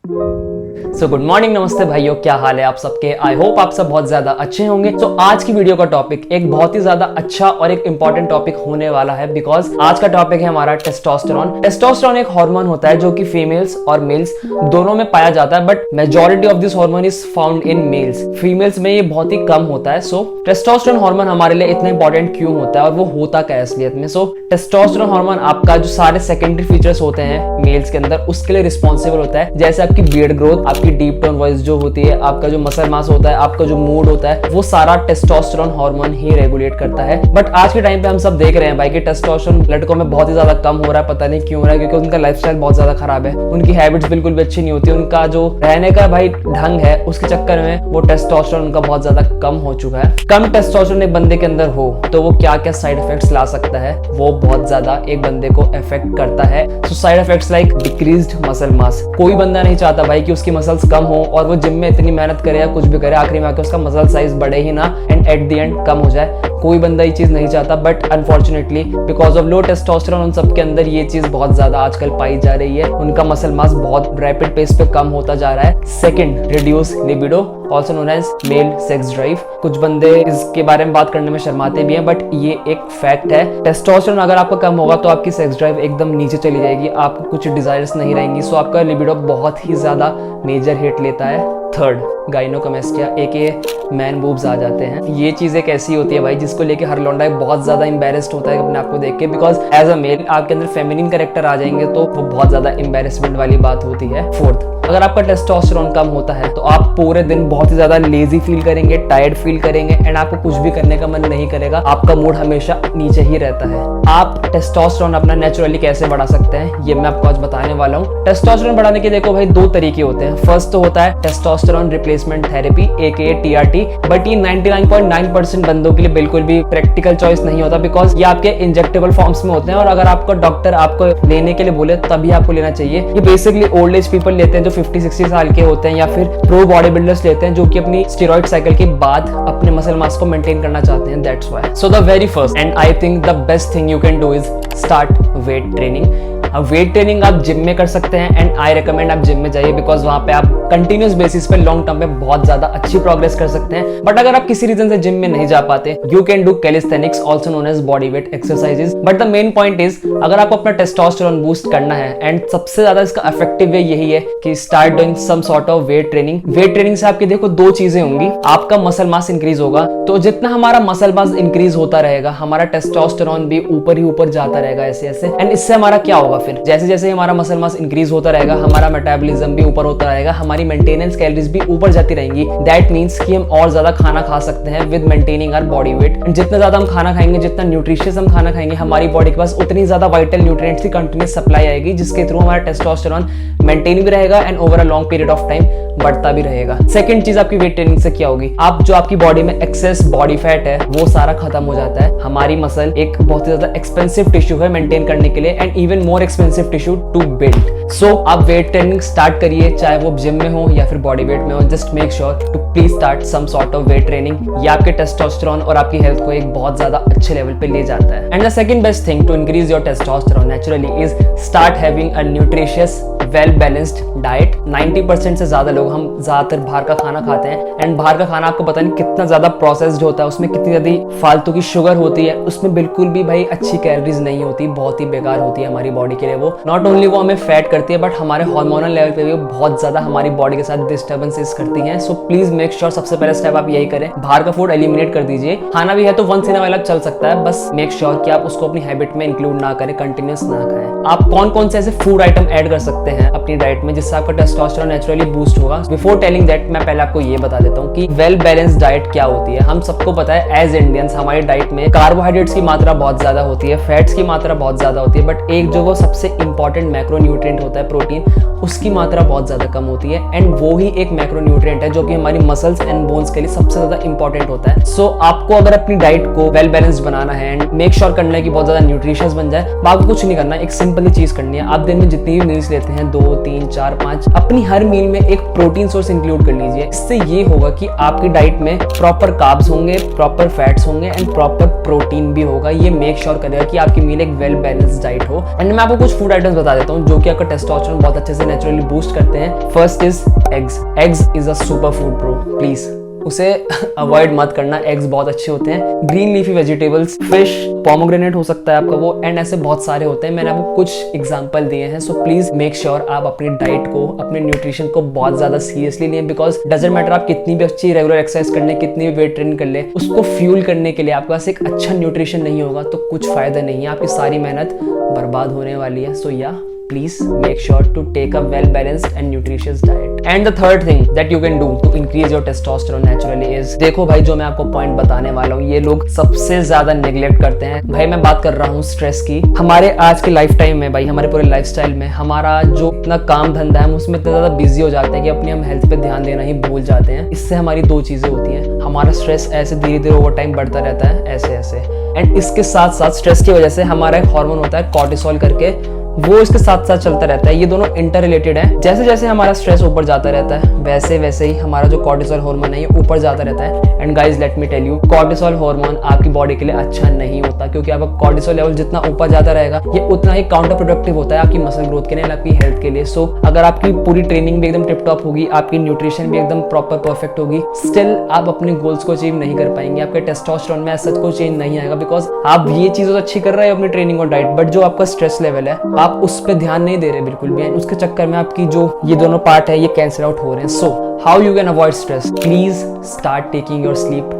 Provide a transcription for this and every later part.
So good morning, नमस्ते भाइयों, क्या हाल है आप सबके। आई होप आप सब बहुत ज्यादा अच्छे होंगे। तो आज की वीडियो का टॉपिक एक बहुत ही ज्यादा अच्छा और एक इंपॉर्टेंट टॉपिक होने वाला है, बिकॉज आज का टॉपिक है हमारा टेस्टोस्टेरोन। टेस्टोस्टेरोन एक हार्मोन होता है जो कि फीमेल्स और मेल्स दोनों में पाया जाता है, but majority of this hormone is found in males. Females में ये बहुत ही कम होता है। सो टेस्टोस्टेरोन हार्मोन हमारे लिए इतना इंपॉर्टेंट क्यों होता है और वो होता क्या है असलियत में। सो टेस्टोस्टेरोन हार्मोन आपका जो सारे सेकेंडरी फीचर्स होते हैं मेल्स के अंदर, उसके लिए रिस्पॉन्सिबल होता है। जैसे आपकी बियर्ड ग्रोथ, आपकी डीप टोन वॉइस जो होती है, आपका जो मसल मास होता है, आपका जो मूड होता है, वो सारा टेस्टोस्टेरोन हार्मोन ही रेगुलेट करता है। बट आज के टाइम पे हम सब देख रहे हैं भाई कि टेस्टोस्टेरोन लड़कों में बहुत ही ज्यादा कम हो रहा है। पता नहीं क्यों हो रहा है, क्योंकि उनका लाइफस्टाइल बहुत ज्यादा खराब है, उनकी हैबिट्स बिल्कुल भी अच्छी नहीं होती, उनका जो रहने का भाई ढंग है उसके चक्कर में वो टेस्टोस्टेरोन उनका बहुत ज्यादा कम हो चुका है। कम टेस्टोस्टेरोन एक बंदे के अंदर हो तो वो क्या क्या साइड इफेक्ट्स ला सकता है, वो बहुत ज्यादा एक बंदे को इफेक्ट करता है। So side effects like decreased muscle mass. कोई बंदा नहीं चाहता भाई कि उसकी मसल्स कम हो और वो जिम में इतनी मेहनत करे या कुछ भी करे, आखिरी में आके उसका मसल साइज बढ़े ही ना and at the and come हो जाए। कोई बंदा ये चीज नहीं चाहता, but unfortunately because of low testosterone उन सबके अंदर ये चीज बहुत ज्यादा आजकल पाई जा रही है। उनका मसल मास बहुत रैपिड पेस पे कम होता जा रहा है। Second, reduce libido, also known as male sex drive. कुछ बंदे इसके बारे में बात करने में शर्माते भी हैं, बट ये एक फैक्ट है। टेस्टोस्टेरोन अगर आपका कम होगा तो आपकी सेक्स ड्राइव एकदम नीचे चली जाएगी, आपको कुछ डिजायर्स नहीं रहेंगी। सो आपका लिबिडो बहुत ही ज्यादा मेजर हिट लेता है। थर्ड, गाइनोकोमेस्टिया एके मैन बूब्स आ जाते हैं। ये चीज एक ऐसी होती है भाई जिसको लेके हर लौंडा बहुत ज्यादा एम्बेरेस्ड होता है अपने आप को देख के, बिकॉज एज अ मेल आपके अंदर फेमिनिन कैरेक्टर आ जाएंगे तो वो बहुत ज्यादा एम्बेरेसमेंट वाली बात होती है। फोर्थ, अगर आपका टेस्टोस्टेरोन कम होता है तो आप पूरे दिन बहुत ही ज्यादा लेजी फील करेंगे, टायर्ड फील करेंगे एंड आपको कुछ भी करने का मन नहीं करेगा, आपका मूड हमेशा नीचे ही रहता है। आप टेस्टोस्टेरोन अपना नेचुरली कैसे बढ़ा सकते हैं ये मैं आपको आज बताने वाला हूँ। टेस्टोस्टेरोन बढ़ाने के देखो भाई दो तरीके होते हैं। फर्स्ट तो होता है testosterone replacement therapy aka TRT, but ये 99.9% बंदों के लिए बिल्कुल भी प्रैक्टिकल चॉइस नहीं होता, बिकॉज ये आपके इंजेक्टेबल फॉर्म्स में होते हैं और अगर आपका डॉक्टर आपको लेने के लिए बोले तभी आपको लेना चाहिए। ये बेसिकली ओल्ड एज पीपल लेते हैं जो 50-60 साल के होते हैं, या फिर प्रो बॉडी बिल्डर्स लेते हैं जो कि अपनी स्टेरॉइड साइकिल के बाद अपने मसल मास को मेंटेन करना चाहते हैं। That's why. So the very first and I think the best thing you can do is start weight training. अब वेट ट्रेनिंग आप जिम में कर सकते हैं एंड आई रिकमेंड आप जिम में जाइए, बिकॉज वहां पे आप कंटिन्यूस बेसिस पे लॉन्ग टर्म पे बहुत ज्यादा अच्छी प्रोग्रेस कर सकते हैं। बट अगर आप किसी रीजन से जिम में नहीं जा पाते, you can do calisthenics also known as body weight exercises. But the main point is अगर आपको अपना टेस्टोस्टेरोन बूस्ट करना है एंड सबसे ज्यादा इसका इफेक्टिव वे यही है कि start doing some sort of weight training. Weight training से आपकी देखो दो चीजें होंगी, आपका मसल मास इंक्रीज होगा, तो जितना हमारा मसल मास इंक्रीज होता रहेगा हमारा टेस्टोस्टेरोन भी ऊपर ही ऊपर जाता रहेगा ऐसे ऐसे। एंड इससे हमारा क्या होगा, फिर जैसे जैसे हमारा मसल मास इंक्रीज होता रहेगा हमारा मेटाबॉलिज्म भी ऊपर होता रहेगा, हमारी मेंटेनेंस कैलोरीज भी ऊपर जाती रहेंगी। दैट मींस कि हम और ज्यादा खाना खा सकते हैं with maintaining our body weight. जितना ज्यादा हम खाना खाएंगे, जितना न्यूट्रिशियस हम खाना खाएंगे, हमारी बॉडी के पास उतनी ज्यादा वाइटल न्यूट्रिएंट्स की कंटिन्यूस सप्लाई आएगी, जिसके थ्रू हमारा टेस्टोस्टेरोन मेंटेन भी रहेगा and over a long period of time बढ़ता भी रहेगा। सेकंड चीज आपकी वेट ट्रेनिंग से क्या होगी, आप जो आपकी बॉडी में एक्सेस बॉडी फैट है वो सारा खत्म हो जाता है। हमारी मसल एक बहुत ही ज्यादा एक्सपेंसिव टिश्यू है मेंटेन करने के लिए and even more expensive tissue to build. So आप वेट ट्रेनिंग स्टार्ट करिए, चाहे वो जिम में हो या फिर बॉडी वेट में हो। Just make sure to please start some sort of weight training. ये आपके टेस्टोस्टेरोन और आपकी हेल्थ को एक बहुत ज्यादा अच्छे लेवल पे ले जाता है। And the second best thing to increase your testosterone naturally is start having a nutritious well balanced diet. 90% से ज्यादा लोग हम ज्यादातर बाहर का खाना खाते हैं एंड बाहर का खाना आपको पता नहीं कितना ज्यादा प्रोसेस्ड होता है, उसमें कितनी ज्यादा फालतू की शुगर होती है, उसमें बिल्कुल भी भाई अच्छी कैलोरीज नहीं होती, बहुत ही बेकार होती है हमारी बॉडी के लिए। वो नॉट ओनली वो हमें फैट करती है बट हमारे हार्मोनल लेवल पे भी बहुत ज्यादा हमारी बॉडी के साथ डिस्टर्बेंसेस करती हैं। सो प्लीज मेक श्योर सबसे पहले स्टेप आप यही करें, बाहर का फूड एलिमिनेट कर दीजिए। खाना भी है तो वंस इन अ व्हाइल चल सकता है, बस मेक श्योर कि आप उसको अपनी हैबिट में इंक्लूड ना करें, कंटिन्यूस ना खाएं। आप कौन कौन से ऐसे फूड आइटम ऐड कर सकते हैं अपनी डाइट में जिससे आपका टेस्टोस्टेरोन नेचुरली बूस्ट होगा। बिफोर टेलिंग दैट मैं पहले आपको ये बता देता हूँ कि वेल बैलेंस्ड डाइट क्या होती है। हम सबको पता है एज इंडियंस हमारी डाइट में कार्बोहाइड्रेट्स की मात्रा बहुत ज्यादा होती है, फैट्स की मात्रा बहुत ज्यादा होती है, बट एक जो वो सबसे इंपॉर्टेंट मैक्रोन्यूट्रिएंट होता है प्रोटीन, उसकी मात्रा बहुत ज्यादा कम होती है एंड वो ही एक मैक्रोन्यूट्रिएंट है जो कि हमारी मसल्स एंड बोन्स के लिए सबसे ज्यादा इंपॉर्टेंट होता है। सो आपको अगर अपनी डाइट को वेल बैलेंस्ड बनाना है एंड मेक श्योर करना है कि बहुत ज्यादा न्यूट्रिशियस बन जाए, आपको कुछ नहीं करना, एक सिंपल ही चीज करनी है। आप दिन में जितनी भी मील्स लेते हैं 2, 3, 4, 5 अपनी हर मील में एक प्रोटीन सोर्स इंक्लूड कर लीजिए। इससे ये होगा कि आपकी डाइट में प्रॉपर कार्ब्स होंगे, प्रॉपर फैट्स होंगे एंड प्रॉपर प्रोटीन भी होगा। ये मेक श्योर करेगा कि आपकी मील एक वेल बैलेंस्ड डाइट हो। एंड मैं आपको कुछ फूड आइटम्स बता देता हूँ जो कि आपका टेस्टोस्टेरोन बहुत अच्छे से नेचुरली बूस्ट करते हैं। First is eggs. Eggs is a super food bro, please उसे अवॉइड मत करना। एग्स बहुत अच्छे होते हैं। Green leafy vegetables, fish, pomegranate हो सकता है आपका वो, एंड ऐसे बहुत सारे होते हैं। मैंने आपको कुछ एग्जांपल दिए हैं। सो प्लीज मेक श्योर आप अपनी डाइट को, अपने न्यूट्रिशन को बहुत ज्यादा सीरियसली लें, बिकॉज डजंट मैटर आप कितनी भी अच्छी रेगुलर एक्सरसाइज कर लें, कितनी भी वेट ट्रेन कर लें, उसको फ्यूल करने के लिए आपके पास एक अच्छा न्यूट्रिशन नहीं होगा तो कुछ फायदा नहीं है, आपकी सारी मेहनत बर्बाद होने वाली है। सो या please make sure to take a well balanced and nutritious diet. And the third thing that you can do to increase your testosterone naturally is, देखो भाई जो मैं आपको पॉइंट बताने वाला हूँ ये लोग सबसे ज्यादा नेग्लेक्ट करते हैं। भाई मैं बात कर रहा हूँ स्ट्रेस की। हमारे आज के लाइफ टाइम में भाई, हमारे पूरे लाइफस्टाइल में हमारा जो इतना काम धंधा है हम उसमें इतना ज्यादा बिजी हो जाते हैं कि अपनी हम हेल्थ पे ध्यान देना ही भूल जाते हैं। इससे हमारी दो चीजें होती हैं, हमारा स्ट्रेस ऐसे धीरे धीरे ओवर टाइम बढ़ता रहता है ऐसे ऐसे, एंड इसके साथ साथ स्ट्रेस की वजह से हमारा एक हार्मोन होता है कॉर्टिसोल करके, वो इसके साथ साथ चलता रहता है। ये दोनों इंटर रिलेटेड है। जैसे जैसे हमारा स्ट्रेस ऊपर जाता रहता है वैसे वैसे ही हमारा जो कॉर्टिसोल हार्मोन है ये ऊपर जाता रहता है। And guys let me tell you, cortisol hormone आपकी बॉडी के लिए अच्छा नहीं होता, क्योंकि आपका कॉर्टिसोल लेवल जितना ऊपर जाता रहेगा ये उतना ही काउंटर प्रोडक्टिव होता है आपकी मसल ग्रोथ के लिए, आपकी हेल्थ के लिए। सो अगर आपकी पूरी ट्रेनिंग भी एकदम टिप टॉप होगी, आपकी न्यूट्रिशन भी एकदम प्रॉपर परफेक्ट होगी, स्टिल आप अपने गोल्स को अचीव नहीं कर पाएंगे। आपके टेस्टोस्टेरोन में ऐसा कोई चेंज नहीं आएगा, बिकॉज आप ये चीजें अच्छी कर रहे हो अपनी ट्रेनिंग और डाइट, बट जो आपका स्ट्रेस लेवल है आप उस पर ध्यान नहीं दे रहे बिल्कुल भी, उसके चक्कर में आपकी जो ये दोनों पार्ट है ये कैंसिल आउट हो रहे हैं। So how you can avoid stress? Please start taking your sleep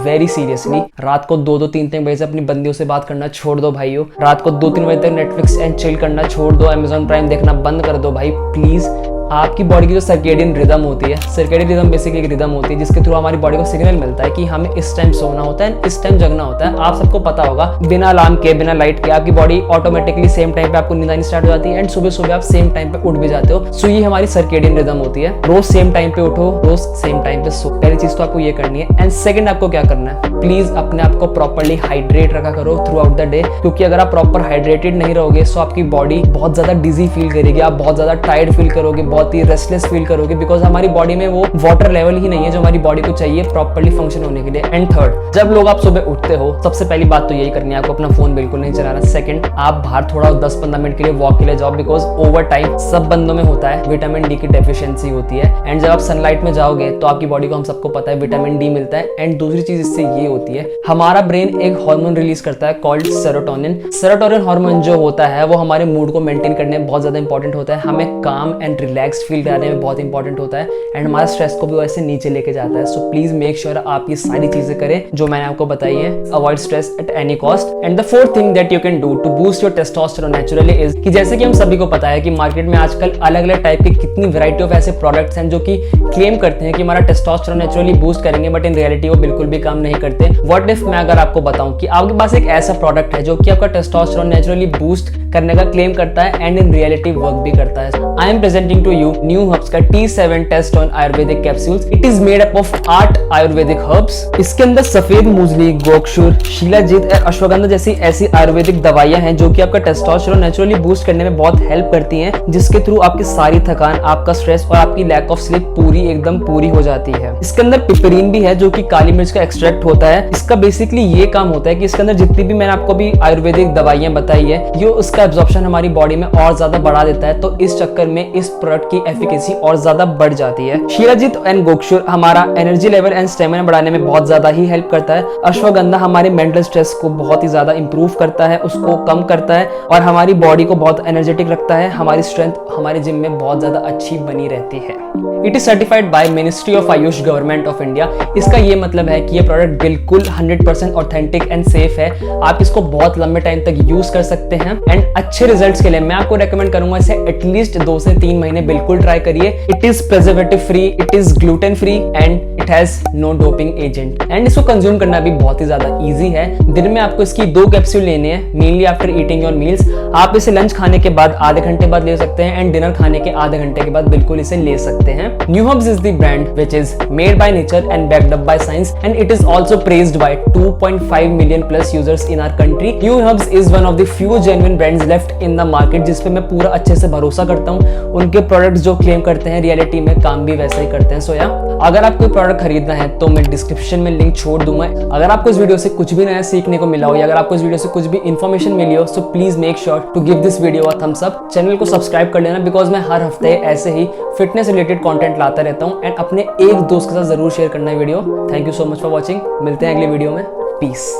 very seriously. रात को 2-2, 3-3 बजे से अपनी बंदियों से बात करना छोड़ दो भाइयों। रात को 2-3 बजे तक नेटफ्लिक्स एंड चिल करना छोड़ दो, अमेज़न प्राइम देखना बंद कर दो भाई प्लीज। आपकी बॉडी की जो सर्केडियन रिदम होती है, सर्केडियन रिदम बेसिकली एक रिदम होती है जिसके थ्रू हमारी बॉडी को सिग्नल मिलता है कि हमें इस टाइम सोना होता है, इस टाइम जगना होता है। आप सबको पता होगा बिना अलार्म के, बिना लाइट के आपकी बॉडी ऑटोमेटिकली सेम टाइम पे आपको नींद आनी स्टार्ट हो जाती है एंड सुबह सुबह आप सेम टाइम पे उठ भी जाते हो। सो ये हमारी सर्केडियन रिदम होती है। रोज सेम टाइम पे उठो, रोज सेम टाइम पे सो। पहली चीज तो आपको ये करनी है। एंड सेकंड आपको क्या करना है, प्लीज अपने आप को प्रॉपर्ली हाइड्रेट रखा करो थ्रू आउट द डे, क्योंकि अगर आप प्रॉपर हाइड्रेटेड नहीं रहोगे सो आपकी बॉडी बहुत ज्यादा डिजी फील करेगी, आप बहुत ज्यादा टायर्ड फील करोगे, बहुत ही रेस्टलेस फील करोगे, बिकॉज हमारी बॉडी में वो वाटर लेवल ही नहीं है जो हमारी बॉडी को चाहिए प्रॉपर्ली फंक्शन होने के लिए। एंड थर्ड, जब लोग आप सुबह उठते हो सबसे पहली बात तो यही करनी है आपको, अपना फोन बिल्कुल नहीं चलाना। सेकंड, आप बाहर थोड़ा 10-15 मिनट के लिए वॉक के लिए जाओ, बिकॉज ओवर टाइम सब बंदों में होता है, विटामिन डी की डेफिशिएंसी होती है। एंड जब आप सनलाइट में जाओगे तो आपकी बॉडी को, हम सबको पता है, विटामिन डी मिलता है। एंड दूसरी चीज इससे ये होती है, हमारा ब्रेन एक हार्मोन रिलीज करता है कॉल्ड सेरोटोनिन। सेरोटोनिन हार्मोन जो होता है वो हमारे मूड को मेंटेन करने में बहुत ज्यादा इंपॉर्टेंट होता है, हमें काम एंड रिलैक्स फील कराने में बहुत इंपॉर्टेंट होता है, एंड हमारा स्ट्रेस को भी वैसे नीचे लेके जाता है। सो प्लीज मेक श्योर आप ये सारी चीजें करें जो मैंने आपको बताई है। Avoid stress at any cost. And the fourth thing that you can do to boost your testosterone naturally is कि जैसे कि हम सभी को पता है कि मार्केट में आजकल अलग अलग टाइप की कितनी वैरायटी ऑफ ऐसे प्रोडक्ट्स हैं जो कि क्लेम करते हैं कि हमारा टेस्टोस्टेरोन नेचुरली बूस्ट करेंगे, बट इन रियलिटी वो बिल्कुल भी काम नहीं करते। व्हाट इफ मैं अगर आपको बताऊं कि आपके पास एक ऐसा प्रोडक्ट है जो कि आपका टेस्टोस्टेरोन नेचुरली बूस्ट करने का क्लेम करता है एंड इन रियलिटी वर्क भी करता है। I am presenting to you new herbs का T7 Teston Ayurvedic capsules. It is made up of 8 Ayurvedic herbs. इसके अंदर सफेद मूजली, गोक्षुर, शिलाजीत और अश्वगंधा जैसी ऐसी आयुर्वेदिक दवाइयां हैं जो कि आपका टेस्टोस्टेरोन नेचुरली बूस्ट करने में बहुत हेल्प करती हैं, जिसके थ्रू आपकी सारी थकान, आपका स्ट्रेस और आपकी लैक ऑफ स्लीप एकदम पूरी हो जाती है। इसके अंदर पिपरीन भी है जो कि काली मिर्च का एक्सट्रैक्ट होता है। इसका बेसिकली ये काम होता है कि इसके अंदर जितनी भी मैंने आपको भी आयुर्वेदिक दवाइयां बताई है ये उसका एब्जॉर्प्शन हमारी बॉडी में और ज्यादा बढ़ा देता है, तो इस चक्कर में इस प्रोडक्ट की एफिकेसी और ज्यादा बढ़ जाती है। शिलाजीत एंड गोक्षुर हमारा एनर्जी लेवल एंड स्टेमिना बढ़ाने में बहुत ज्यादा ही हेल्प करता है। अश्वगंधा हमारे मेंटल स्ट्रेस को बहुत ही ज्यादा इंप्रूव करता है, उसको कम करता है और हमारी बॉडी को बहुत एनर्जेटिक रखता है। हमारी स्ट्रेंथ हमारे जिम में बहुत ज्यादा अच्छी बनी रहती है। It is certified by ministry of Ayush government of India. इसका ये मतलब है कि ये प्रोडक्ट बिल्कुल 100% ऑथेंटिक एंड सेफ है। आप इसको बहुत लंबे टाइम तक यूज कर सकते हैं एंड अच्छे रिजल्ट्स के लिए मैं आपको रेकमेंड करूंगा इसे एटलीस्ट 2 से 3 महीने बिल्कुल ट्राई करिए। It is preservative free, it is gluten free and it has no doping agent and इसको कंज्यूम करना भी बहुत ही ज्यादा इजी है। दिन में आपको इसकी 2 कैप्सूल लेने हैं, mainly after eating your meals. आप इसे लंच खाने के बाद आधे घंटे बाद ले सकते हैं एंड डिनर खाने के आधे घंटे के बाद बिल्कुल इसे ले सकते हैं। New Herbs is the brand which is made by nature and backed up by science and it is also praised by 2.5 million plus users in our country. New Herbs is one of the few genuine brands left in the market जिस पे मैं पूरा अच्छे से भरोसा करता हूँ। उनके प्रोडक्ट्स जो क्लेम करते हैं रियलिटी में काम भी वैसा ही करते हैं। सो या अगर आप कोई प्रोडक्ट खरीदना है तो मैं डिस्क्रिप्शन में लिंक छोड़ दूंगा। अगर आपको इस वीडियो से कुछ भी नया सीखने को मिला हो या अगर आपको इस वीडियो से कुछ भी इंफॉर्मेशन मिली हो, so please make sure to give this video a thumbs up. Channel को सब्सक्राइब कर लेना बिकॉज मैं हर हफ्ते ऐसे ही फिटनेस रिलेटेड कंटेंट लाता रहता हूँ एंड अपने एक दोस्त के साथ जरूर शेयर करना है video. Thank you so much for watching. मिलते हैं अगली वीडियो में। पीस।